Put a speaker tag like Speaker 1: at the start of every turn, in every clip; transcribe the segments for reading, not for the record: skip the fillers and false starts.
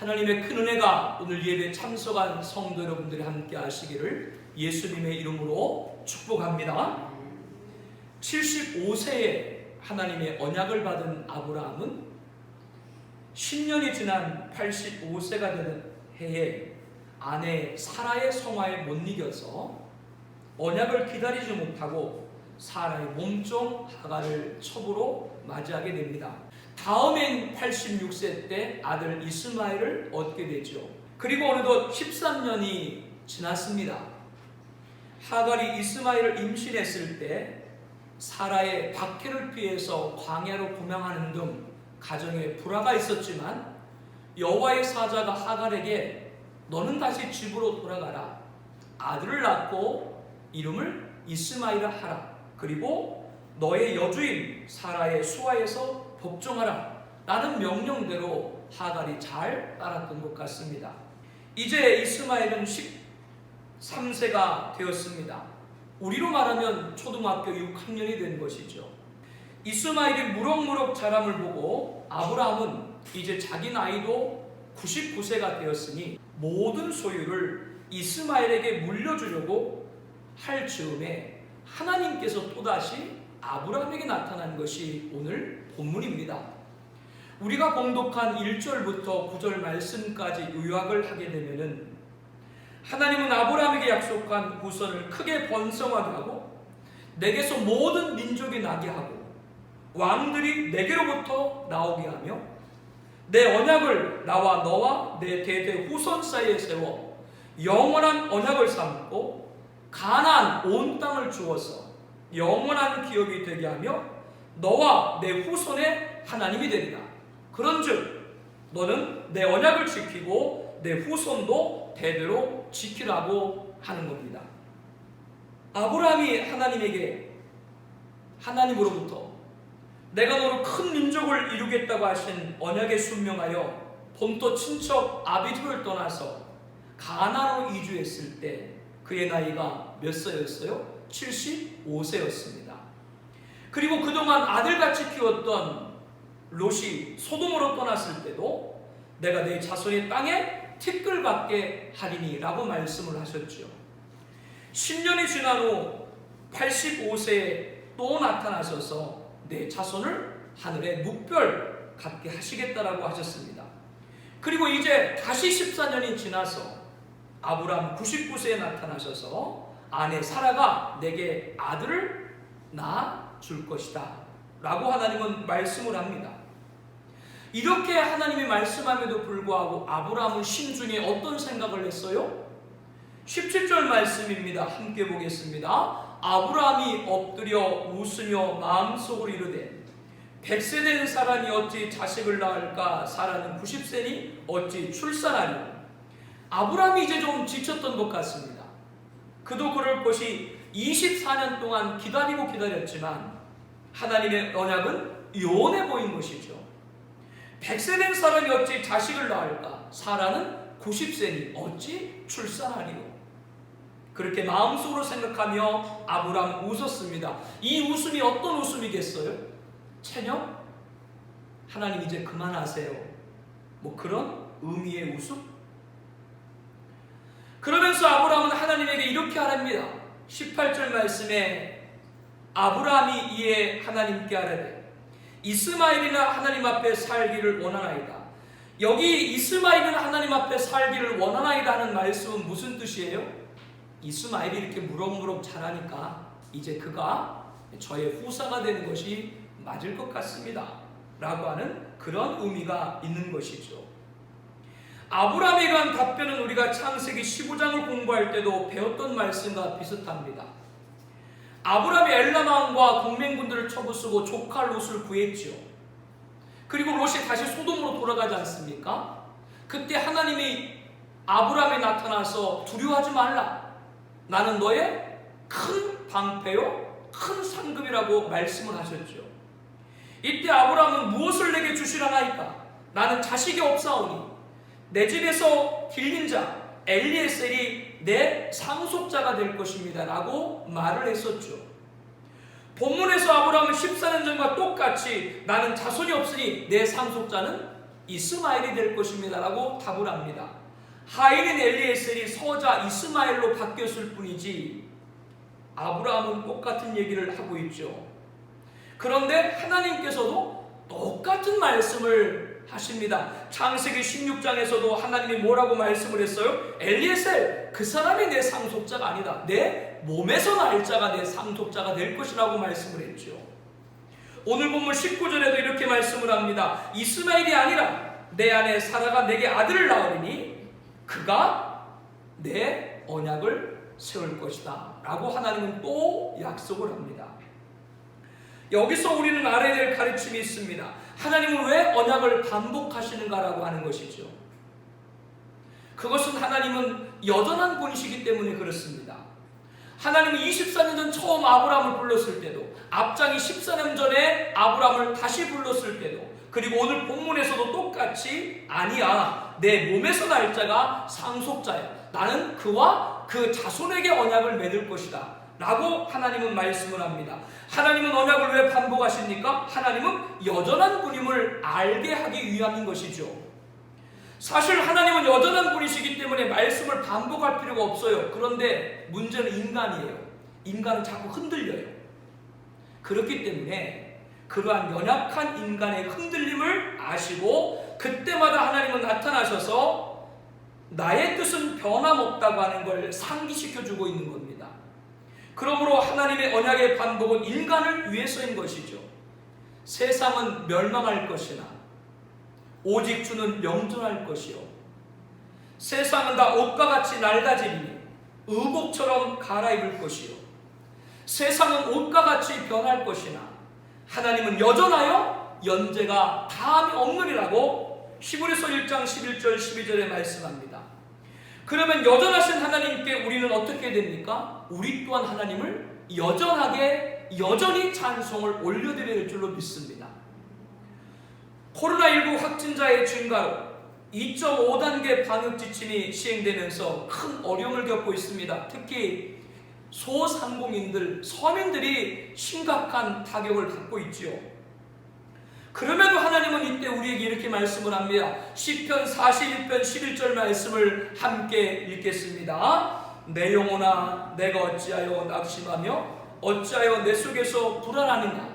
Speaker 1: 하나님의 큰 은혜가 오늘 예배에 참석한 성도 여러분들이 함께 하시기를 예수님의 이름으로 축복합니다. 75세에 하나님의 언약을 받은 아브라함은 10년이 지난 85세가 되는 해에 아내 사라의 성화에 못 이겨서 언약을 기다리지 못하고 사라의 몸종 하갈을 첩으로 맞이하게 됩니다. 다음엔 86세 때 아들 이스마엘을 얻게 되죠. 그리고 어느덧 13년이 지났습니다. 하갈이 이스마엘을 임신했을 때 사라의 박해를 피해서 광야로 도망하는 등 가정에 불화가 있었지만 여호와의 사자가 하갈에게 너는 다시 집으로 돌아가라. 아들을 낳고 이름을 이스마엘이라 하라. 그리고 너의 여주인 사라의 수하에서 복종하라. 라는 명령대로 하갈이 잘 따랐던 것 같습니다. 이제 이스마엘은 13세가 되었습니다. 우리로 말하면 초등학교 6학년이 된 것이죠. 이스마엘이 무럭무럭 자람을 보고 아브라함은 이제 자기 나이도 99세가 되었으니 모든 소유를 이스마엘에게 물려주려고 할 즈음에 하나님께서 또다시 아브라함에게 나타난 것이 오늘 본문입니다. 우리가 봉독한 1절부터 9절 말씀까지 요약을 하게 되면은 하나님은 아브라함에게 약속한 후손을 크게 번성하게 하고 내게서 모든 민족이 나게 하고 왕들이 내게로부터 나오게 하며 내 언약을 나와 너와 내 대대 후손 사이에 세워 영원한 언약을 삼고 가나안 온 땅을 주어서 영원한 기업이 되게 하며 너와 내 후손의 하나님이 되리라. 그런즉 너는 내 언약을 지키고 내 후손도 대대로 지키라고 하는 겁니다. 아브라함이 하나님으로부터 내가 너로 큰 민족을 이루겠다고 하신 언약에 순명하여 본토 친척 아비토를 떠나서 가나안으로 이주했을 때 그의 나이가 몇 세였어요? 75세였습니다. 그리고 그동안 아들같이 키웠던 롯이 소돔으로 떠났을 때도 내가 내 자손의 땅에 티끌받게 하리니 라고 말씀을 하셨죠. 10년이 지난 후 85세에 또 나타나셔서 내 자손을 하늘의 묵별 갖게 하시겠다라고 하셨습니다. 그리고 이제 다시 14년이 지나서 아브라함 99세에 나타나셔서 아내 사라가 내게 아들을 낳아 줄 것이다 라고 하나님은 말씀을 합니다. 이렇게 하나님이 말씀함에도 불구하고 아브라함은 심중에 어떤 생각을 했어요? 17절 말씀입니다. 함께 보겠습니다. 아브라함이 엎드려 웃으며 마음속으로 이르되 100세 된 사람이 어찌 자식을 낳을까? 사라는 90세니 어찌 출산하리요? 아브라함이 이제 좀 지쳤던 것 같습니다. 그도 그럴 것이 24년 동안 기다렸지만 하나님의 언약은 요원해 보인 것이죠. 100세 된 사람이 어찌 자식을 낳을까? 사라는 90세니 어찌 출산하리요? 그렇게 마음속으로 생각하며 아브라함 웃었습니다. 이 웃음이 어떤 웃음이겠어요? 체념? 하나님 이제 그만하세요. 뭐 그런 의미의 웃음? 그러면서 아브라함은 하나님에게 이렇게 하랍니다. 18절 말씀에 아브라함이 이에 하나님께 하라되 이스마엘이나 하나님 앞에 살기를 원하나이다. 여기 이스마엘이나 하나님 앞에 살기를 원하나이다 하는 말씀은 무슨 뜻이에요? 이스마엘이 이렇게 무럭무럭 자라니까 이제 그가 저의 후사가 되는 것이 맞을 것 같습니다 라고 하는 그런 의미가 있는 것이죠. 아브라함에 대한 답변은 우리가 창세기 15장을 공부할 때도 배웠던 말씀과 비슷합니다. 아브라함이 엘람 왕과 동맹군들을 쳐부수고 조카 롯을 구했죠. 그리고 롯이 다시 소돔으로 돌아가지 않습니까? 그때 하나님이 아브라함에 나타나서 두려워하지 말라. 나는 너의 큰 방패요 큰 상급이라고 말씀을 하셨죠. 이때 아브라함은 무엇을 내게 주시라나이까? 나는 자식이 없사오니 내 집에서 길린 자 엘리에셀이 내 상속자가 될 것입니다 라고 말을 했었죠. 본문에서 아브라함은 14년 전과 똑같이 나는 자손이 없으니 내 상속자는 이스마엘이 될 것입니다 라고 답을 합니다. 하인인 엘리에셀이 서자 이스마엘로 바뀌었을 뿐이지 아브라함은 똑같은 얘기를 하고 있죠. 그런데 하나님께서도 똑같은 말씀을 하십니다. 창세기 16장에서도 하나님이 뭐라고 말씀을 했어요? 엘리에셀, 그 사람이 내 상속자가 아니다. 내 몸에서 날 자가 내 상속자가 될 것이라고 말씀을 했죠. 오늘 본문 19절에도 이렇게 말씀을 합니다. 이스마엘이 아니라 내 아내 사라가 내게 아들을 낳으리니 그가 내 언약을 세울 것이다 라고 하나님은 또 약속을 합니다. 여기서 우리는 알아야 될 가르침이 있습니다. 하나님은 왜 언약을 반복하시는가라고 하는 것이죠. 그것은 하나님은 여전한 분이시기 때문에 그렇습니다. 하나님이 24년 전 처음 아브라함을 불렀을 때도, 앞장이 14년 전에 아브라함을 다시 불렀을 때도, 그리고 오늘 본문에서도 똑같이 아니야, 내 몸에서 날 자가 상속자야, 나는 그와 그 자손에게 언약을 맺을 것이다 라고 하나님은 말씀을 합니다. 하나님은 언약을 왜 반복하십니까? 하나님은 여전한 분임을 알게 하기 위함인 것이죠. 사실 하나님은 여전한 분이시기 때문에 말씀을 반복할 필요가 없어요. 그런데 문제는 인간이에요. 인간은 자꾸 흔들려요. 그렇기 때문에 그러한 연약한 인간의 흔들림을 아시고 그때마다 하나님은 나타나셔서 나의 뜻은 변함없다고 하는 걸 상기시켜주고 있는 겁니다. 그러므로 하나님의 언약의 반복은 인간을 위해서인 것이죠. 세상은 멸망할 것이나 오직 주는 영존할 것이요, 세상은 다 옷과 같이 낡아지니 의복처럼 갈아입을 것이요, 세상은 옷과 같이 변할 것이나 하나님은 여전하여 연제가 다함이 없느니라고 히브리서 1장 11절 12절에 말씀합니다. 그러면 여전하신 하나님께 우리는 어떻게 됩니까? 우리 또한 하나님을 여전히 찬송을 올려드려야 될 줄로 믿습니다. 코로나19 확진자의 증가로 2.5단계 방역 지침이 시행되면서 큰 어려움을 겪고 있습니다. 특히 소상공인들, 서민들이 심각한 타격을 받고 있지요. 그럼에도 하나님은 이때 우리에게 이렇게 말씀을 합니다. 시편 41편 11절 말씀을 함께 읽겠습니다. 내 영혼아, 내가 어찌하여 낙심하며 어찌하여 내 속에서 불안하느냐.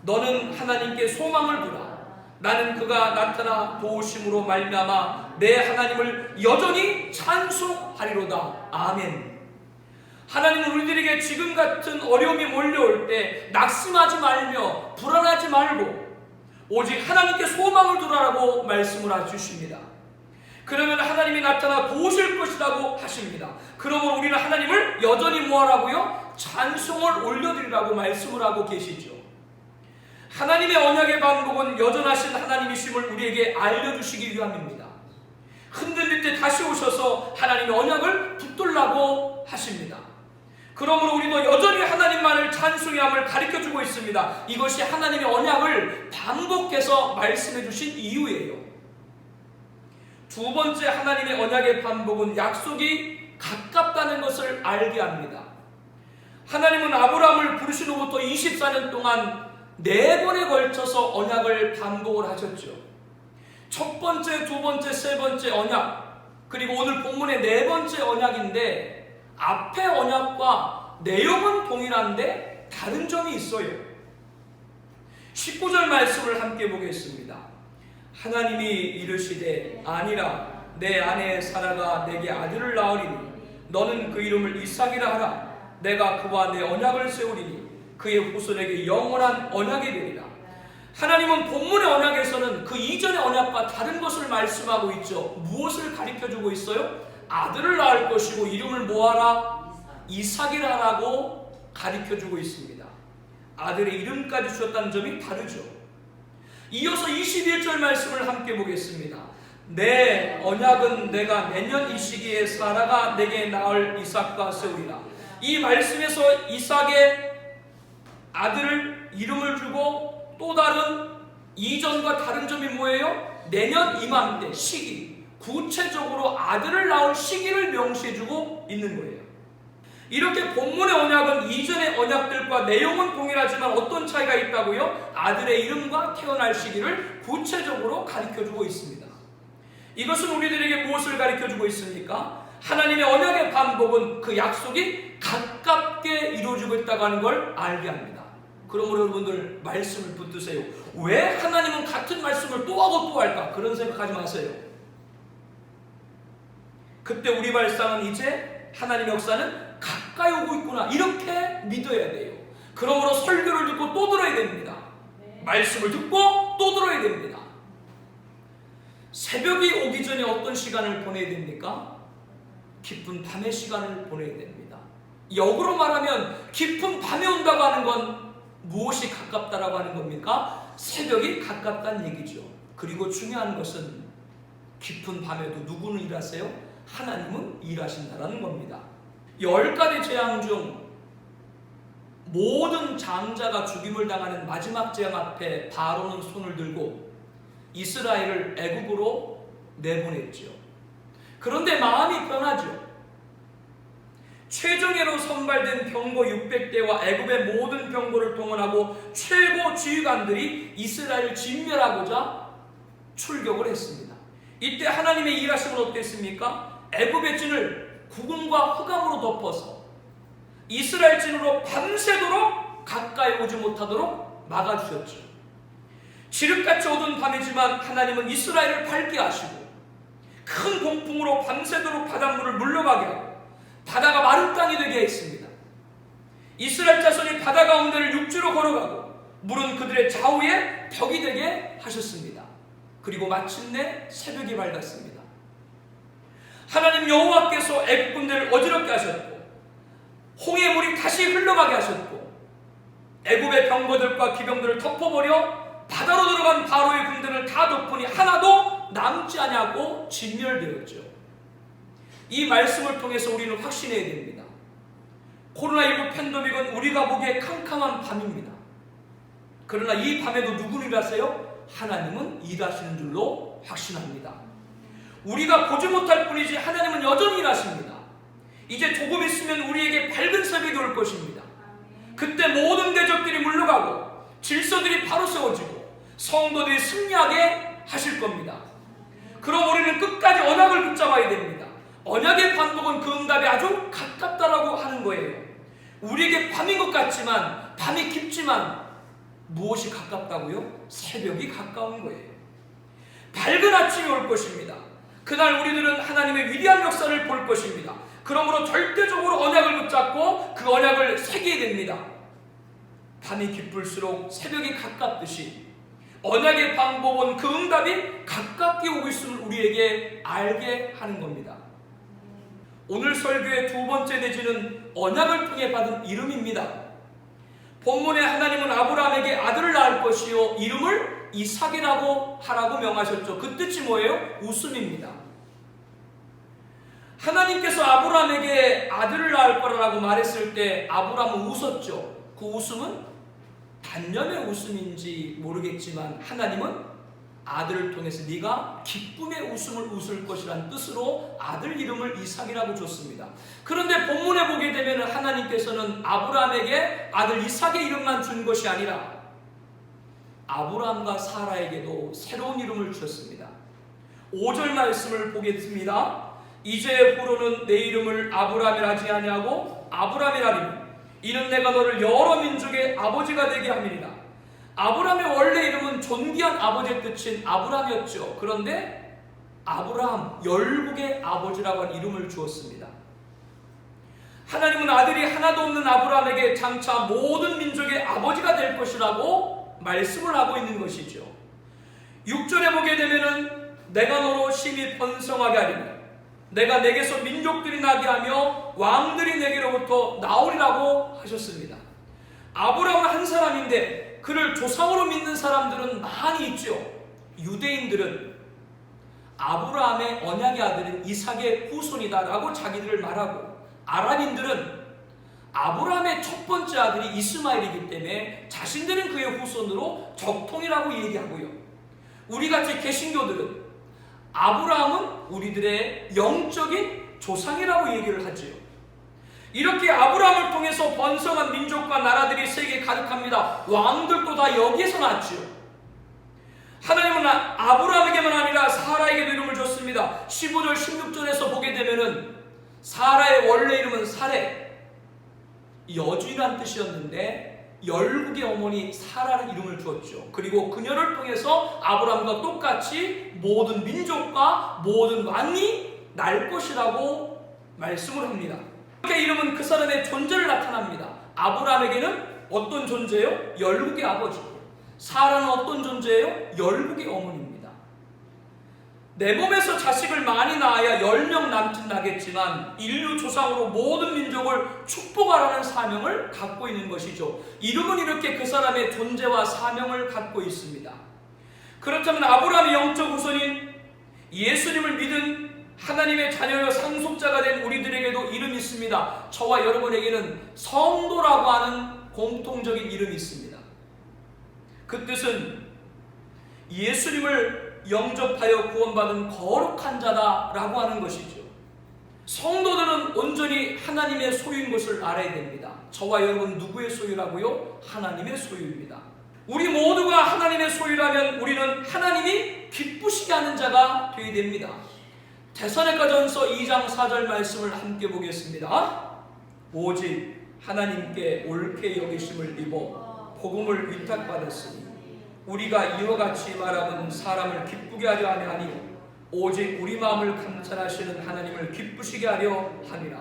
Speaker 1: 너는 하나님께 소망을 두라. 나는 그가 나타나 도우심으로 말미암아 내 하나님을 여전히 찬송하리로다. 아멘. 하나님은 우리들에게 지금 같은 어려움이 몰려올 때 낙심하지 말며 불안하지 말고 오직 하나님께 소망을 두라라고 말씀을 해주십니다. 그러면 하나님이 나타나 도우실 것이라고 하십니다. 그러므로 우리는 하나님을 여전히 뭐하라고요? 찬송을 올려드리라고 말씀을 하고 계시죠. 하나님의 언약의 반복은 여전하신 하나님이심을 우리에게 알려주시기 위함입니다. 흔들릴 때 다시 오셔서 하나님의 언약을 붙들라고 하십니다. 그러므로 우리도 여전히 하나님만을 찬송함을 가르쳐주고 있습니다. 이것이 하나님의 언약을 반복해서 말씀해 주신 이유예요. 두 번째, 하나님의 언약의 반복은 약속이 가깝다는 것을 알게 합니다. 하나님은 아브라함을 부르신 후부터 24년 동안 4번에 걸쳐서 언약을 반복을 하셨죠. 첫 번째, 두 번째, 세 번째 언약, 그리고 오늘 본문의 4번째 언약인데 앞의 언약과 내용은 동일한데 다른 점이 있어요. 19절 말씀을 함께 보겠습니다. 하나님이 이르시되 아니라 내 아내 사라가 내게 아들을 낳으리니 너는 그 이름을 이삭이라 하라. 내가 그와 내 언약을 세우리니 그의 후손에게 영원한 언약이 되리라. 하나님은 본문의 언약에서는 그 이전의 언약과 다른 것을 말씀하고 있죠. 무엇을 가르쳐주고 있어요? 아들을 낳을 것이고 이름을 뭐하라? 이삭이라라고 가르쳐주고 있습니다. 아들의 이름까지 주셨다는 점이 다르죠. 이어서 21절 말씀을 함께 보겠습니다. 내 언약은 내가 내년 이 시기에 사라가 내게 낳을 이삭과 세우리라. 이 말씀에서 이삭의 아들을 이름을 주고 또 다른 이전과 다른 점이 뭐예요? 내년 이맘때 시기, 구체적으로 아들을 낳을 시기를 명시해주고 있는 거예요. 이렇게 본문의 언약은 이전의 언약들과 내용은 동일하지만 어떤 차이가 있다고요? 아들의 이름과 태어날 시기를 구체적으로 가르쳐주고 있습니다. 이것은 우리들에게 무엇을 가르쳐주고 있습니까? 하나님의 언약의 반복은 그 약속이 가깝게 이루어지고 있다고 하는 걸 알게 합니다. 그러므로 여러분들 말씀을 붙드세요. 왜 하나님은 같은 말씀을 또 하고 또 할까? 그런 생각하지 마세요. 그때 우리 발상은 이제 하나님의 역사는 가까이 오고 있구나, 이렇게 믿어야 돼요. 그러므로 설교를 듣고 또 들어야 됩니다. 말씀을 듣고 또 들어야 됩니다. 새벽이 오기 전에 어떤 시간을 보내야 됩니까? 깊은 밤의 시간을 보내야 됩니다. 역으로 말하면 깊은 밤에 온다고 하는 건 무엇이 가깝다라고 하는 겁니까? 새벽이 가깝다는 얘기죠. 그리고 중요한 것은 깊은 밤에도 누구는 일하세요? 하나님은 일하신다라는 겁니다. 10가지 재앙 중 모든 장자가 죽임을 당하는 마지막 재앙 앞에 바로는 손을 들고 이스라엘을 애굽으로 내보냈죠. 그런데 마음이 변하죠. 최정예로 선발된 병거 600대와 애굽의 모든 병거를 동원하고 최고 지휘관들이 이스라엘을 진멸하고자 출격을 했습니다. 이때 하나님의 일하심은 어땠습니까? 애굽의 진을 구름과 흑암으로 덮어서 이스라엘 진으로 밤새도록 가까이 오지 못하도록 막아주셨죠. 지륵같이 어두운 밤이지만 하나님은 이스라엘을 밝게 하시고 큰 동풍으로 밤새도록 바닷물을 물러가게 하고 바다가 마른 땅이 되게 했습니다. 이스라엘 자손이 바다 가운데를 육지로 걸어가고 물은 그들의 좌우에 벽이 되게 하셨습니다. 그리고 마침내 새벽이 밝았습니다. 하나님 여호와께서 애굽 군대를 어지럽게 하셨고 홍해 물이 다시 흘러가게 하셨고 애굽의 병거들과 기병들을 덮어버려 바다로 들어간 바로의 군대를 다 덮으니 하나도 남지 아니하고 진멸되었죠. 이 말씀을 통해서 우리는 확신해야 됩니다. 코로나19 팬데믹은 우리가 보기에 캄캄한 밤입니다. 그러나 이 밤에도 누구는 일하세요? 하나님은 일하시는 줄로 확신합니다. 우리가 보지 못할 뿐이지 하나님은 여전히 일하십니다. 이제 조금 있으면 우리에게 밝은 새벽이 올 것입니다. 그때 모든 대적들이 물러가고 질서들이 바로 세워지고 성도들이 승리하게 하실 겁니다. 그럼 우리는 끝까지 언약을 붙잡아야 됩니다. 언약의 반복은 그 응답이 아주 가깝다라고 하는 거예요. 우리에게 밤인 것 같지만, 밤이 깊지만 무엇이 가깝다고요? 새벽이 가까운 거예요. 밝은 아침이 올 것입니다. 그날 우리들은 하나님의 위대한 역사를 볼 것입니다. 그러므로 절대적으로 언약을 붙잡고 그 언약을 새기게 됩니다. 밤이 깊을수록 새벽이 가깝듯이 언약의 방법은 그 응답이 가깝게 오고 있음을 우리에게 알게 하는 겁니다. 오늘 설교의 두 번째 내지는 언약을 통해 받은 이름입니다. 본문에 하나님은 아브라함에게 아들을 낳을 것이요 이름을 이삭이라고 하라고 명하셨죠. 그 뜻이 뭐예요? 웃음입니다. 하나님께서 아브라함에게 아들을 낳을 거라고 말했을 때 아브라함은 웃었죠. 그 웃음은 단념의 웃음인지 모르겠지만 하나님은 아들을 통해서 네가 기쁨의 웃음을 웃을 것이라는 뜻으로 아들 이름을 이삭이라고 줬습니다. 그런데 본문에 보게 되면 하나님께서는 아브라함에게 아들 이삭의 이름만 준 것이 아니라 아브라함과 사라에게도 새로운 이름을 주셨습니다. 5절 말씀을 보겠습니다. 이제 후로는 내 이름을 아브라함이라 하지 아니하고 아브라함이라니 이는 내가 너를 여러 민족의 아버지가 되게 함이니라. 아브라함의 원래 이름은 존귀한 아버지의 뜻인 아브라함이었죠. 그런데 아브라함, 열국의 아버지라고 하는 이름을 주었습니다. 하나님은 아들이 하나도 없는 아브라함에게 장차 모든 민족의 아버지가 될 것이라고 말씀을 하고 있는 것이죠. 6절에 보게 되면은 내가 너로 심히 번성하게 하리니 내가 내게서 민족들이 나게 하며 왕들이 내게로부터 나오리라고 하셨습니다. 아브라함은 한 사람인데 그를 조상으로 믿는 사람들은 많이 있죠. 유대인들은 아브라함의 언약의 아들인 이삭의 후손이다라고 자기들을 말하고 아랍인들은 아브라함의 첫 번째 아들이 이스마엘이기 때문에 자신들은 그의 후손으로 적통이라고 얘기하고요. 우리같이 개신교들은 아브라함은 우리들의 영적인 조상이라고 얘기를 하지요. 이렇게 아브라함을 통해서 번성한 민족과 나라들이 세계에 가득합니다. 왕들도 다 여기에서 났죠. 하나님은 아브라함에게만 아니라 사라에게도 이름을 줬습니다. 15절 16절에서 보게 되면은 사라의 원래 이름은 사레, 여주인이라는 뜻이었는데 열국의 어머니 사라는 이름을 주었죠. 그리고 그녀를 통해서 아브라함과 똑같이 모든 민족과 모든 왕이 날 것이라고 말씀을 합니다. 이렇게 이름은 그 사람의 존재를 나타납니다. 아브라함에게는 어떤 존재예요? 열국의 아버지고, 사라는 어떤 존재예요? 열국의 어머니입니다. 내 몸에서 자식을 많이 낳아야 10명 남짓 나겠지만 인류 조상으로 모든 민족을 축복하라는 사명을 갖고 있는 것이죠. 이름은 이렇게 그 사람의 존재와 사명을 갖고 있습니다. 그렇다면 아브라함의 영적 후손인 예수님을 믿은 하나님의 자녀여 상속자가 된 우리들에게도 이름이 있습니다. 저와 여러분에게는 성도라고 하는 공통적인 이름이 있습니다. 그 뜻은 예수님을 영접하여 구원받은 거룩한 자다라고 하는 것이죠. 성도들은 온전히 하나님의 소유인 것을 알아야 됩니다. 저와 여러분 누구의 소유라고요? 하나님의 소유입니다. 우리 모두가 하나님의 소유라면 우리는 하나님이 기쁘시게 하는 자가 되어야 됩니다. 데살로니가전서 2장 4절 말씀을 함께 보겠습니다. 오직 하나님께 옳게 여기심을 입어 복음을 위탁받았으니 우리가 이와 같이 말하면 사람을 기쁘게 하려 하냐 아니요 오직 우리 마음을 감찰하시는 하나님을 기쁘시게 하려 함이라.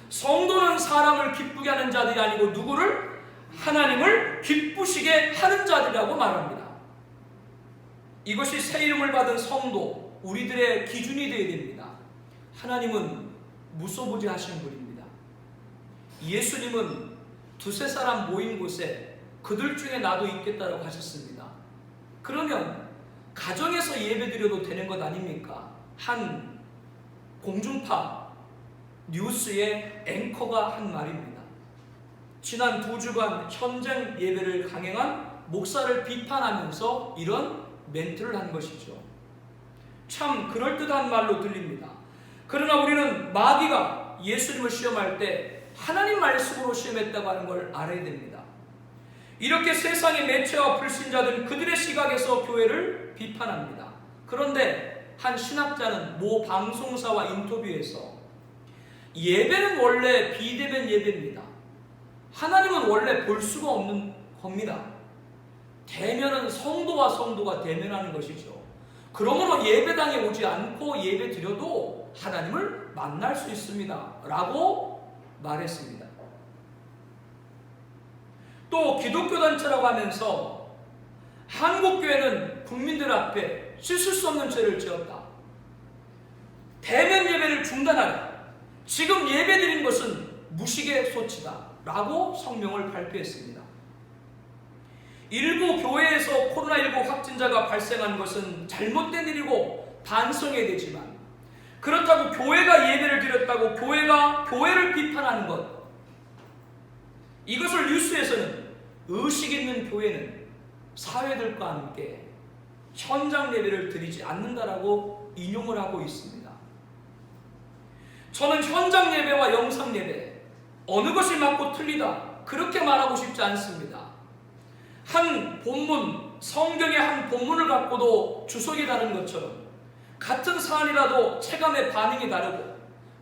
Speaker 1: 성도는 사람을 기쁘게 하는 자들이 아니고 누구를? 하나님을 기쁘시게 하는 자들이라고 말합니다. 이것이 새 이름을 받은 성도, 우리들의 기준이 되어야 됩니다. 하나님은 무소부지하신 분입니다. 예수님은 두세 사람 모인 곳에 그들 중에 나도 있겠다라고 하셨습니다. 그러면 가정에서 예배드려도 되는 것 아닙니까? 한 공중파 뉴스의 앵커가 한 말입니다. 지난 2주간 현장 예배를 강행한 목사를 비판하면서 이런 멘트를 한 것이죠. 참 그럴듯한 말로 들립니다. 그러나 우리는 마귀가 예수님을 시험할 때 하나님 말씀으로 시험했다고 하는 걸 알아야 됩니다. 이렇게 세상의 매체와 불신자들은 그들의 시각에서 교회를 비판합니다. 그런데 한 신학자는 모 방송사와 인터뷰에서 예배는 원래 비대면 예배입니다. 하나님은 원래 볼 수가 없는 겁니다. 대면은 성도와 성도가 대면하는 것이죠. 그러므로 예배당에 오지 않고 예배 드려도 하나님을 만날 수 있습니다 라고 말했습니다. 또 기독교 단체라고 하면서 한국교회는 국민들 앞에 씻을 수 없는 죄를 지었다. 대면 예배를 중단하라. 지금 예배드린 것은 무식의 소치다 라고 성명을 발표했습니다. 일부 교회에서 코로나19 확진자가 발생한 것은 잘못된 일이고 반성해야 되지만 그렇다고 교회가 예배를 드렸다고 교회가 교회를 비판하는 것, 이것을 뉴스에서는 의식 있는 교회는 사회들과 함께 현장 예배를 드리지 않는다라고 인용을 하고 있습니다. 저는 현장 예배와 영상 예배 어느 것이 맞고 틀리다 그렇게 말하고 싶지 않습니다. 한 본문, 성경의 한 본문을 갖고도 주석이 다른 것처럼 같은 사안이라도 체감의 반응이 다르고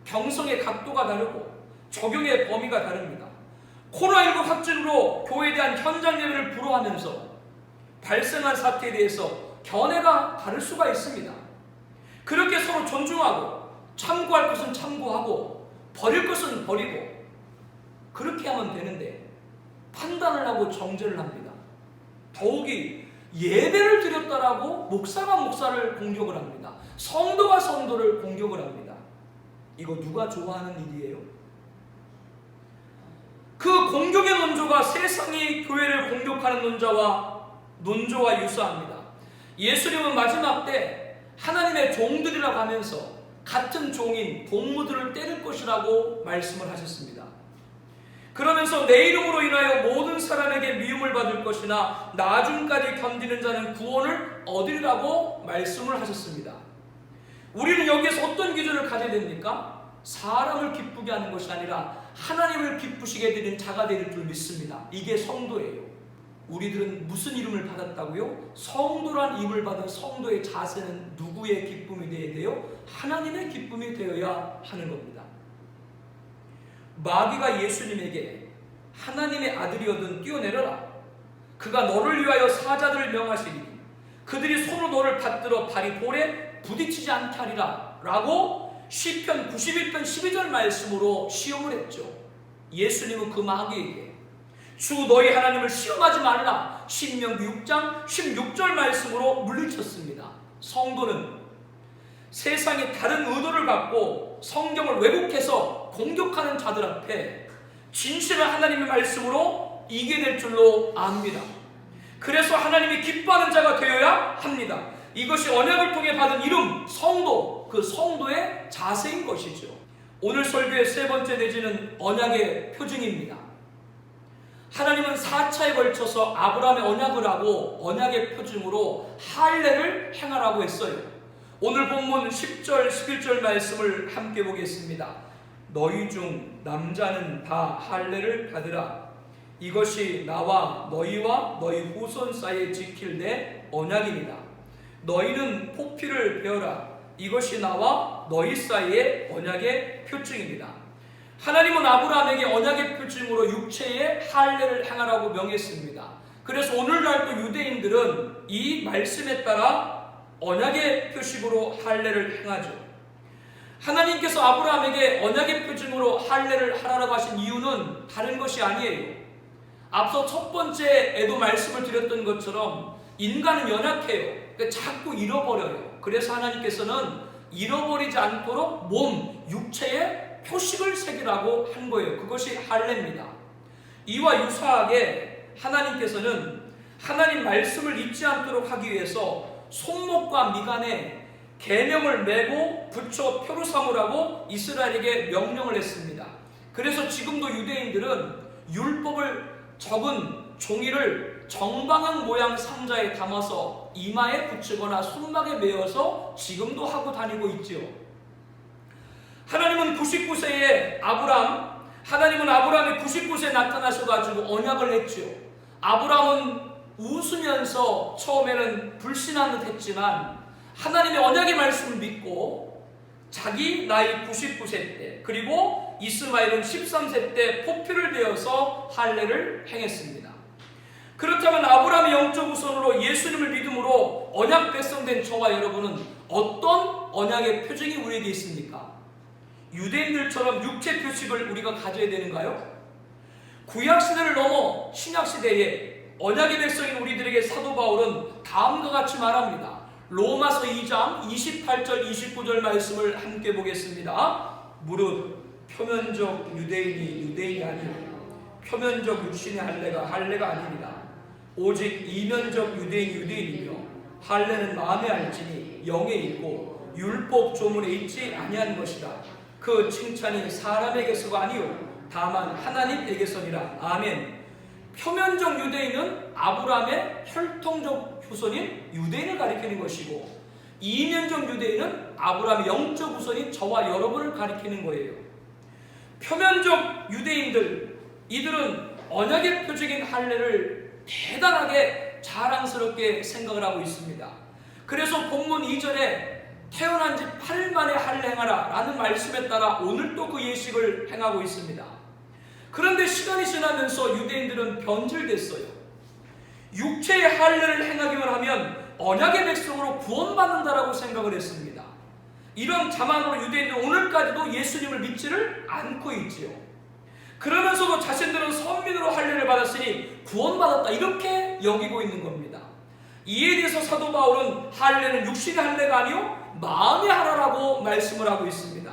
Speaker 1: 경성의 각도가 다르고 적용의 범위가 다릅니다. 코로나19 확진으로 교회에 대한 현장 예배를 불허하면서 발생한 사태에 대해서 견해가 다를 수가 있습니다. 그렇게 서로 존중하고 참고할 것은 참고하고 버릴 것은 버리고 그렇게 하면 되는데 판단을 하고 정죄를 합니다. 더욱이 예배를 드렸다라고 목사가 목사를 공격을 합니다. 성도가 성도를 공격을 합니다. 이거 누가 좋아하는 일이에요? 그 공격의 논조가 세상이 교회를 공격하는 논조와 유사합니다. 예수님은 마지막 때 하나님의 종들이라고 하면서 같은 종인 동무들을 때릴 것이라고 말씀을 하셨습니다. 그러면서 내 이름으로 인하여 모든 사람에게 미움을 받을 것이나 나중까지 견디는 자는 구원을 얻으리라고 말씀을 하셨습니다. 우리는 여기에서 어떤 기준을 가져야 됩니까? 사람을 기쁘게 하는 것이 아니라 하나님을 기쁘시게 해드리는 자가 될 줄 믿습니다. 이게 성도예요. 우리들은 무슨 이름을 받았다고요? 성도란 이름을 받은 성도의 자세는 누구의 기쁨이 되어야 돼요? 하나님의 기쁨이 되어야 하는 겁니다. 마귀가 예수님에게 하나님의 아들이거든 뛰어내려라. 그가 너를 위하여 사자들을 명하시리니 그들이 손으로 너를 받들어 발이 볼에 부딪히지 않게 하리라 라고 시편 91편 12절 말씀으로 시험을 했죠. 예수님은 그 마귀에게 주 너희 하나님을 시험하지 말라 신명기 6장 16절 말씀으로 물리쳤습니다. 성도는 세상에 다른 의도를 갖고 성경을 왜곡해서 공격하는 자들 앞에 진실한 하나님의 말씀으로 이기게 될 줄로 압니다. 그래서 하나님이 기뻐하는 자가 되어야 합니다. 이것이 언약을 통해 받은 이름 성도, 그 성도의 자세인 것이죠. 오늘 설교의 세 번째 내지는 언약의 표징입니다. 하나님은 4차에 걸쳐서 아브라함의 언약을 하고 언약의 표징으로 할례를 행하라고 했어요. 오늘 본문 10절 11절 말씀을 함께 보겠습니다. 너희 중 남자는 다 할례를 받으라. 이것이 나와 너희와 너희 후손 사이에 지킬 내 언약이니라. 너희는 포피를 베어라. 이것이 나와 너희 사이의 언약의 표징입니다. 하나님은 아브라함에게 언약의 표징으로 육체의 할례를 행하라고 명했습니다. 그래서 오늘날도 유대인들은 이 말씀에 따라 언약의 표식으로 할례를 행하죠. 하나님께서 아브라함에게 언약의 표징으로 할례를 하라고 하신 이유는 다른 것이 아니에요. 앞서 첫 번째에도 말씀을 드렸던 것처럼 인간은 연약해요. 그러니까 자꾸 잃어버려요. 그래서 하나님께서는 잃어버리지 않도록 몸, 육체에 표식을 새기라고 한 거예요. 그것이 할례입니다. 이와 유사하게 하나님께서는 하나님 말씀을 잊지 않도록 하기 위해서 손목과 미간에 계명을 메고 붙여 표로 삼으라고 이스라엘에게 명령을 했습니다. 그래서 지금도 유대인들은 율법을 적은 종이를 정방향 모양 상자에 담아서 이마에 붙이거나 손막에 메어서 지금도 하고 다니고 있지요. 하나님은 99세에 하나님은 아브라함이 99세에 나타나셔가지고 언약을 했지요. 아브라함은 웃으면서 처음에는 불신한 듯 했지만 하나님의 언약의 말씀을 믿고 자기 나이 99세 때 그리고 이스마엘은 13세 때 포피를 베어서 할례를 행했습니다. 그렇다면 아브라함의 영적 우선으로 예수님을 믿음으로 언약 백성된 저와 여러분은 어떤 언약의 표징이 우리에게 있습니까? 유대인들처럼 육체 표식을 우리가 가져야 되는가요? 구약시대를 넘어 신약시대에 언약의 백성인 우리들에게 사도 바울은 다음과 같이 말합니다. 로마서 2장 28절 29절 말씀을 함께 보겠습니다. 무릇 표면적 유대인이 유대인이 아니라 표면적 육신의 할례가 아니니라. 오직 이면적 유대인이 유대인이며 할례는 마음에 알지니 영에 있고 율법 조문에 있지 아니한 것이라. 그 칭찬이 사람에게서가 아니요 다만 하나님에게서니라. 아멘. 표면적 유대인은 아브라함의 혈통적 후손인 유대인을 가리키는 것이고 이면적 유대인은 아브라함의 영적 후손인 저와 여러분을 가리키는 거예요. 표면적 유대인들, 이들은 언약의 표적인 할례를 대단하게 자랑스럽게 생각을 하고 있습니다. 그래서 본문 2절에 태어난 지 8일 만에 할례 행하라 라는 말씀에 따라 오늘도 그 예식을 행하고 있습니다. 그런데 시간이 지나면서 유대인들은 변질됐어요. 육체의 할례를 행하기만 하면 언약의 백성으로 구원받는다라고 생각을 했습니다. 이런 자만으로 유대인들은 오늘까지도 예수님을 믿지를 않고 있지요. 그러면서도 자신들은 선민으로 할례를 받았으니 구원받았다 이렇게 여기고 있는 겁니다. 이에 대해서 사도 바울은 할례는 육신의 할례가 아니요 마음의 하라라고 말씀을 하고 있습니다.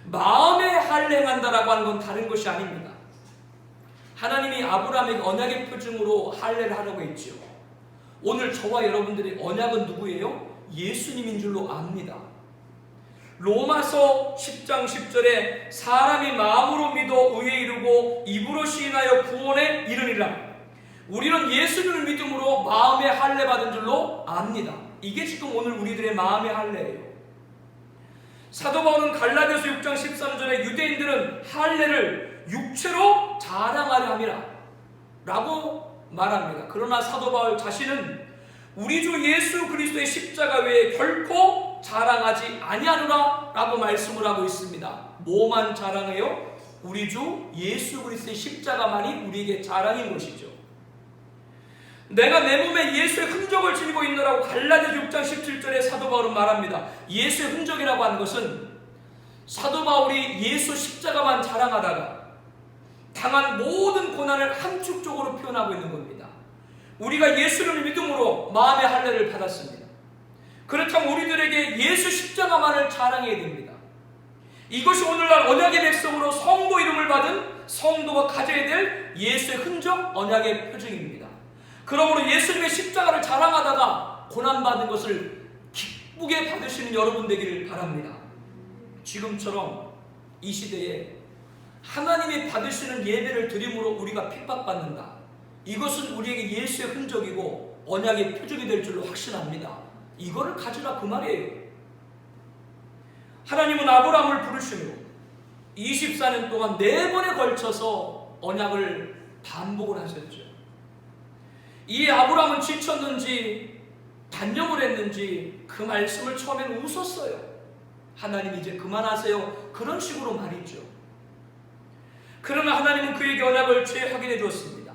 Speaker 1: 마음의 할례 행한다라고 하는 건 다른 것이 아닙니다. 하나님이 아브라함에게 언약의 표징으로 할례를 하라고 했지요. 오늘 저와 여러분들의 언약은 누구예요? 예수님인 줄로 압니다. 로마서 10장 10절에 사람이 마음으로 믿어 의에 이르고 입으로 시인하여 구원에 이르리라. 우리는 예수님을 믿음으로 마음의 할례 받은 줄로 압니다. 이게 지금 오늘 우리들의 마음의 할례예요. 사도 바울은 갈라디아서 6장 13절에 유대인들은 할례를 육체로 자랑하려 함이라 라고 말합니다. 그러나 사도 바울 자신은 우리 주 예수 그리스도의 십자가 외에 결코 자랑하지 아니하노라 라고 말씀을 하고 있습니다. 뭐만 자랑해요? 우리 주 예수 그리스도의 십자가만이 우리에게 자랑인 것이죠. 내가 내 몸에 예수의 흔적을 지니고 있노라고 갈라디아서 6장 17절에 사도 바울은 말합니다. 예수의 흔적이라고 하는 것은 사도 바울이 예수 십자가만 자랑하다가 당한 모든 고난을 함축적으로 표현하고 있는 겁니다. 우리가 예수를 믿음으로 마음의 할례를 받았습니다. 그렇다면 우리들에게 예수 십자가만을 자랑해야 됩니다. 이것이 오늘날 언약의 백성으로 성도 이름을 받은 성도가 가져야 될 예수의 흔적, 언약의 표징입니다. 그러므로 예수님의 십자가를 자랑하다가 고난받은 것을 기쁘게 받으시는 여러분 되기를 바랍니다. 지금처럼 이 시대에 하나님이 받으시는 예배를 드림으로 우리가 핍박받는다. 이것은 우리에게 예수의 흔적이고 언약의 표적이 될 줄로 확신합니다. 이거를 가지라 그 말이에요. 하나님은 아브라함을 부르시므로 24년 동안 4번에 걸쳐서 언약을 반복을 하셨죠. 이 아브라함은 지쳤는지 단념을 했는지 그 말씀을 처음엔 웃었어요. 하나님 이제 그만하세요. 그런 식으로 말이죠. 그러나 하나님은 그에게 언약을 재확인해 주었습니다.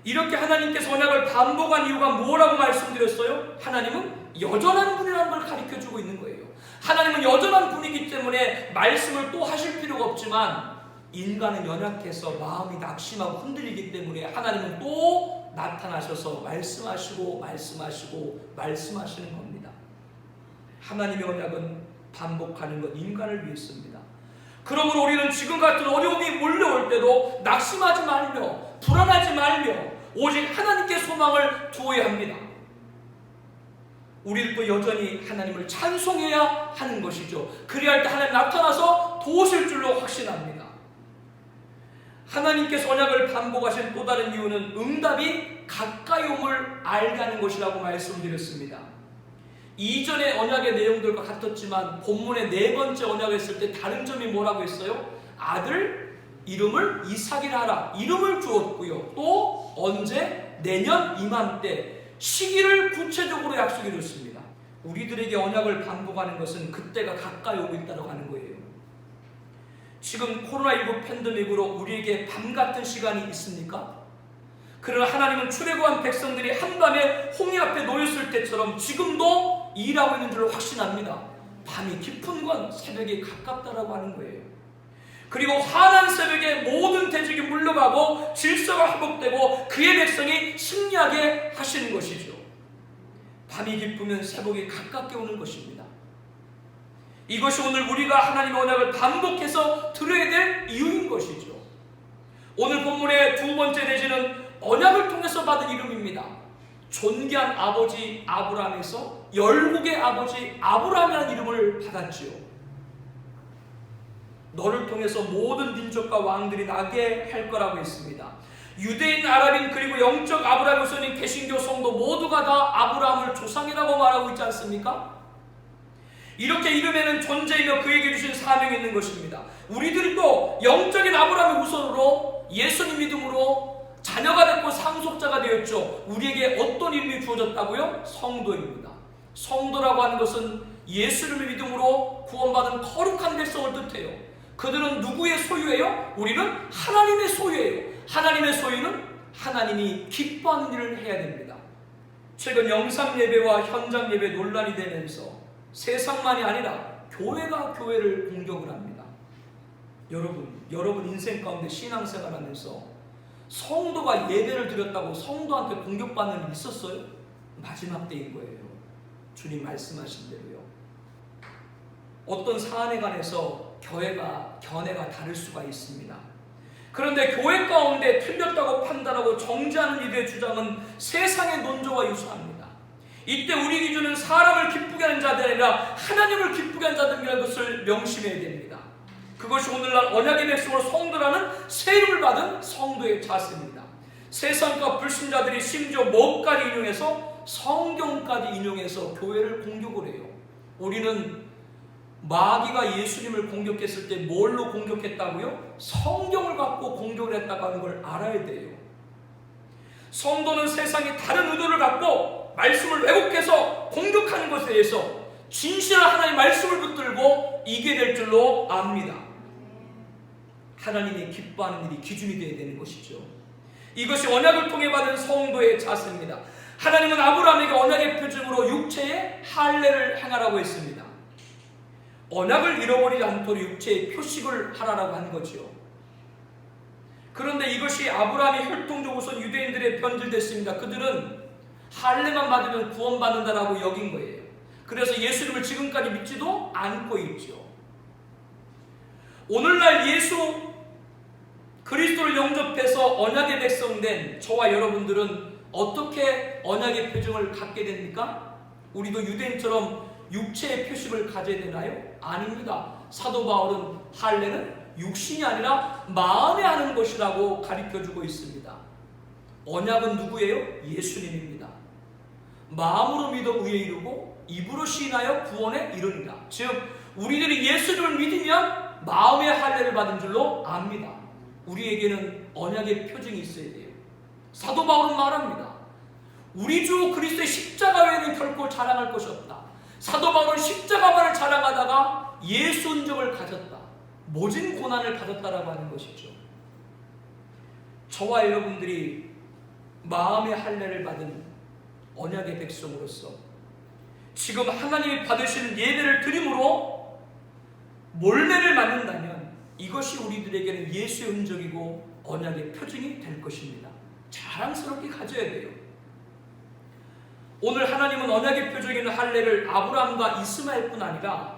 Speaker 1: 이렇게 하나님께서 언약을 반복한 이유가 뭐라고 말씀드렸어요? 하나님은 여전한 분이라는 걸 가르쳐주고 있는 거예요. 하나님은 여전한 분이기 때문에 말씀을 또 하실 필요가 없지만 인간은 연약해서 마음이 낙심하고 흔들리기 때문에 하나님은 또 나타나셔서 말씀하시고 말씀하시는 겁니다. 하나님의 언약은 반복하는 것 인간을 위해서입니다. 그러므로 우리는 지금 같은 어려움이 몰려올 때도 낙심하지 말며 불안하지 말며 오직 하나님께 소망을 두어야 합니다. 우리도 여전히 하나님을 찬송해야 하는 것이죠. 그래야 할 때 하나님 나타나서 도우실 줄로 확신합니다. 하나님께서 언약을 반복하신 또 다른 이유는 응답이 가까이 옴을 알게 하는 것이라고 말씀드렸습니다. 이전의 언약의 내용들과 같았지만 본문의 4번째 언약을 했을 때 다른 점이 뭐라고 했어요? 아들 이름을 이삭이라 하라. 이름을 주었고요. 또 언제? 내년 이맘때 시기를 구체적으로 약속해 줬습니다. 우리들에게 언약을 반복하는 것은 그때가 가까이 오고 있다고 하는 거예요. 지금 코로나19 팬데믹으로 우리에게 밤 같은 시간이 있습니까? 그러나 하나님은 출애굽한 백성들이 한밤에 홍해 앞에 놓였을 때처럼 지금도 일하고 있는 줄로 확신합니다. 밤이 깊은 건 새벽이 가깝다라고 하는 거예요. 그리고 환한 새벽에 모든 대적이 물러가고 질서가 회복되고 그의 백성이 승리하게 하시는 것이죠. 밤이 깊으면 새벽이 가깝게 오는 것입니다. 이것이 오늘 우리가 하나님의 언약을 반복해서 들어야 될 이유인 것이죠. 오늘 본문의 2번째 대지는 언약을 통해서 받은 이름입니다. 존귀한 아버지 아브라함에서 열국의 아버지 아브라함이라는 이름을 받았지요. 너를 통해서 모든 민족과 왕들이 나게 할 거라고 했습니다. 유대인, 아랍인 그리고 영적 아브라함 후손인 개신교 성도 모두가 다 아브라함을 조상이라고 말하고 있지 않습니까? 이렇게 이름에는 존재이며 그에게 주신 사명이 있는 것입니다. 우리들도 영적인 아브라함의 후손으로 예수님 믿음으로 자녀가 됐고 상속자가 되었죠. 우리에게 어떤 이름이 주어졌다고요? 성도입니다. 성도라고 하는 것은 예수님의 믿음으로 구원받은 거룩한 백성을 뜻해요. 그들은 누구의 소유예요? 우리는 하나님의 소유예요. 하나님의 소유는 하나님이 기뻐하는 일을 해야 됩니다. 최근 영상 예배와 현장 예배 논란이 되면서 세상만이 아니라 교회가 교회를 공격을 합니다. 여러분 인생 가운데 신앙생활하면서 성도가 예배를 드렸다고 성도한테 공격받는 일 있었어요? 마지막 때인 거예요. 주님 말씀하신 대로요. 어떤 사안에 관해서 견해가 다를 수가 있습니다. 그런데 교회 가운데 틀렸다고 판단하고 정죄하는 이들의 주장은 세상의 논조와 유사합니다. 이때 우리 기준은 사람을 기쁘게 하는 자들이 아니라 하나님을 기쁘게 하는 자들이라는 것을 명심해야 됩니다. 그것이 오늘날 언약의 백성으로 성도라는 새 이름을 받은 성도의 자세입니다. 세상과 불신자들이 심지어 뭐까지 인용해서 성경까지 인용해서 교회를 공격을 해요. 우리는 마귀가 예수님을 공격했을 때 뭘로 공격했다고요? 성경을 갖고 공격을 했다고 하는 걸 알아야 돼요. 성도는 세상에 다른 의도를 갖고 말씀을 왜곡해서 공격하는 것에 대해서 진실한 하나님의 말씀을 붙들고 이겨야 될 줄로 압니다. 하나님이 기뻐하는 일이 기준이 되어야 되는 것이죠. 이것이 언약을 통해 받은 성도의 자세입니다. 하나님은 아브라함에게 언약의 표징으로 육체의 할례를 행하라고 했습니다. 언약을 잃어버리지 않도록 육체의 표식을 하라고 한 거죠. 그런데 이것이 아브라함의 혈통적 우선 유대인들의 변질됐습니다. 그들은 할례만 받으면 구원받는다라고 여긴 거예요. 그래서 예수님을 지금까지 믿지도 않고 있죠. 오늘날 예수 그리스도를 영접해서 언약의 백성 된 저와 여러분들은 어떻게 언약의 표징을 갖게 됩니까? 우리도 유대인처럼 육체의 표식을 가져야 되나요? 아닙니다. 사도 바울은 할례는 육신이 아니라 마음에 하는 것이라고 가르쳐주고 있습니다. 언약은 누구예요? 예수님입니다. 마음으로 믿어 의에 이르고 입으로 시인하여 구원에 이르리라. 즉 우리들이 예수님을 믿으면 마음의 할례를 받은 줄로 압니다. 우리에게는 언약의 표징이 있어야 돼요. 사도 바울은 말합니다. 우리 주 그리스도의 십자가 외에는 결코 자랑할 것이 없다. 사도 바울은 십자가만을 자랑하다가 예수 흔적을 가졌다. 모진 고난을 받았다라고 하는 것이죠. 저와 여러분들이 마음의 할례를 받은 언약의 백성으로서 지금 하나님이 받으시는 예배를 드림으로 몰매를 맞는다면 이것이 우리들에게는 예수의 흔적이고 언약의 표징이 될 것입니다. 자랑스럽게 가져야 돼요. 오늘 하나님은 언약의 표징인 할례를 아브라함과 이스마엘뿐 아니라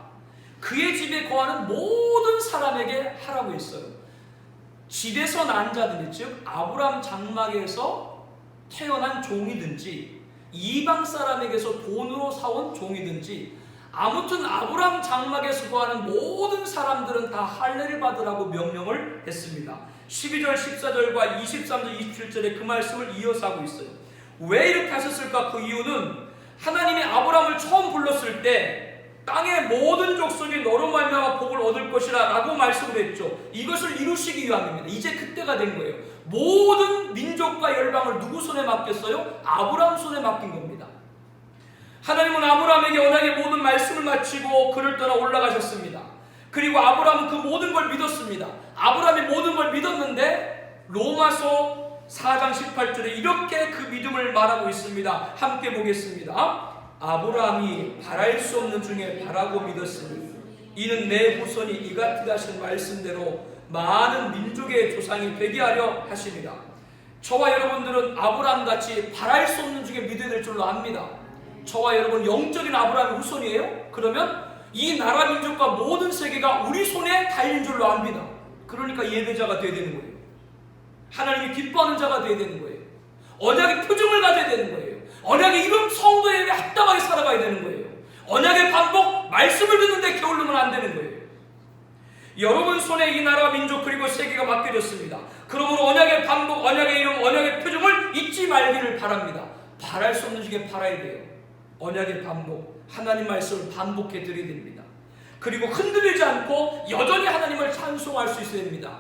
Speaker 1: 그의 집에 거하는 모든 사람에게 하라고 했어요. 집에서 난 자들, 즉 아브라함 장막에서 태어난 종이든지 이방 사람에게서 돈으로 사온 종이든지 아무튼 아브라함 장막에서 거하는 모든 사람들은 다 할례를 받으라고 명령을 했습니다. 12절, 14절과 23절, 27절에 그 말씀을 이어서 하고 있어요. 왜 이렇게 하셨을까? 그 이유는 하나님이 아브라함을 처음 불렀을 때 땅의 모든 족속이 너로 말미암아 복을 얻을 것이라 라고 말씀을 했죠. 이것을 이루시기 위함입니다. 이제 그때가 된 거예요. 모든 민족과 열방을 누구 손에 맡겼어요? 아브라함 손에 맡긴 겁니다. 하나님은 아브라함에게 언약의 모든 말씀을 마치고 그를 떠나 올라가셨습니다. 그리고 아브라함은 그 모든 걸 믿었습니다. 아브라함이 모든 걸 믿었는데 로마서 4장 18절에 이렇게 그 믿음을 말하고 있습니다. 함께 보겠습니다. 아브라함이 바랄 수 없는 중에 바라고 믿었으니 이는 내 후손이 이같이 하신 말씀대로 많은 민족의 조상이 되게 하려 하십니다. 저와 여러분들은 아브라함같이 바랄 수 없는 중에 믿어야 될 줄로 압니다. 저와 여러분 영적인 아브라함의 후손이에요? 그러면 이 나라 민족과 모든 세계가 우리 손에 달린 줄로 압니다. 그러니까 예배자가 되어야 되는 거예요. 하나님이 기뻐하는 자가 되어야 되는 거예요. 언약의 표징을 가져야 되는 거예요. 언약의 이름 성도에 합당하게 살아가야 되는 거예요. 언약의 반복, 말씀을 듣는데 게을르면 안 되는 거예요. 여러분 손에 이 나라 민족 그리고 세계가 맡겨졌습니다. 그러므로 언약의 반복, 언약의 이름, 언약의 표징을 잊지 말기를 바랍니다. 바랄 수 없는 중에 바라야 돼요. 언약의 반복, 하나님 말씀을 반복해 드려야 됩니다. 그리고 흔들리지 않고 여전히 하나님을 찬송할 수 있어야 됩니다.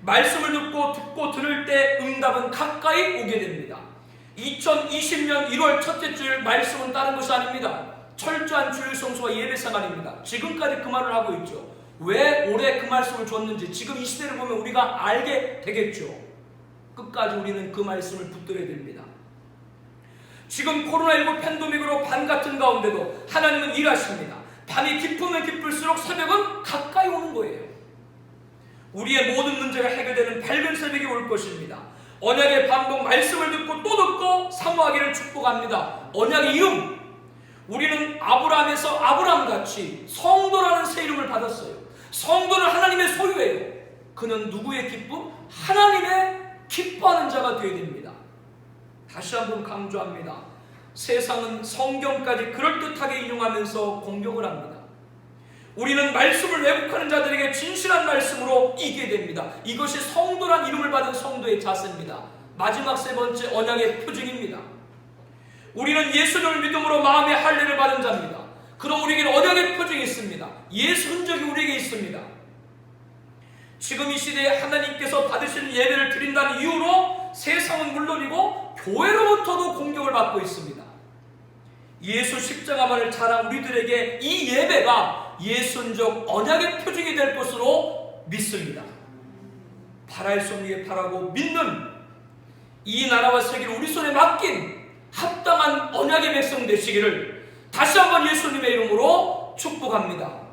Speaker 1: 말씀을 듣고 들을 때 응답은 가까이 오게 됩니다. 2020년 1월 첫째 주일 말씀은 다른 것이 아닙니다. 철저한 주일 성수와 예배 생활입니다. 지금까지 그 말을 하고 있죠. 왜 올해 그 말씀을 줬는지 지금 이 시대를 보면 우리가 알게 되겠죠. 끝까지 우리는 그 말씀을 붙들어야 됩니다. 지금 코로나19 팬데믹으로 밤 같은 가운데도 하나님은 일하십니다. 밤이 깊으면 깊을수록 새벽은 가까이 오는 거예요. 우리의 모든 문제가 해결되는 밝은 새벽이 올 것입니다. 언약의 반복, 말씀을 듣고 또 듣고 사모하기를 축복합니다. 언약의 이름, 우리는 아브라함에서 아브라함같이 성도라는 새 이름을 받았어요. 성도는 하나님의 소유예요. 그는 누구의 기쁨? 하나님의 기뻐하는 자가 되어야 됩니다. 다시 한번 강조합니다. 세상은 성경까지 그럴듯하게 인용하면서 공격을 합니다. 우리는 말씀을 왜곡하는 자들에게 진실한 말씀으로 이기게 됩니다. 이것이 성도란 이름을 받은 성도의 자세입니다. 마지막 세 번째 언약의 표징입니다. 우리는 예수님을 믿음으로 마음의 할례를 받은 자입니다. 그럼 우리에게는 언약의 표징이 있습니다. 예수 흔적이 우리에게 있습니다. 지금 이 시대에 하나님께서 받으시는 예배를 드린다는 이유로 세상은 물론이고 교회로부터도 공격을 받고 있습니다. 예수 십자가만을 자랑 우리들에게 이 예배가 예수 흔적 언약의 표징이 될 것으로 믿습니다. 바랄 수 없는 바라고 믿는 이 나라와 세계를 우리 손에 맡긴 합당한 언약의 백성 되시기를 다시 한번 예수님의 이름으로 축복합니다.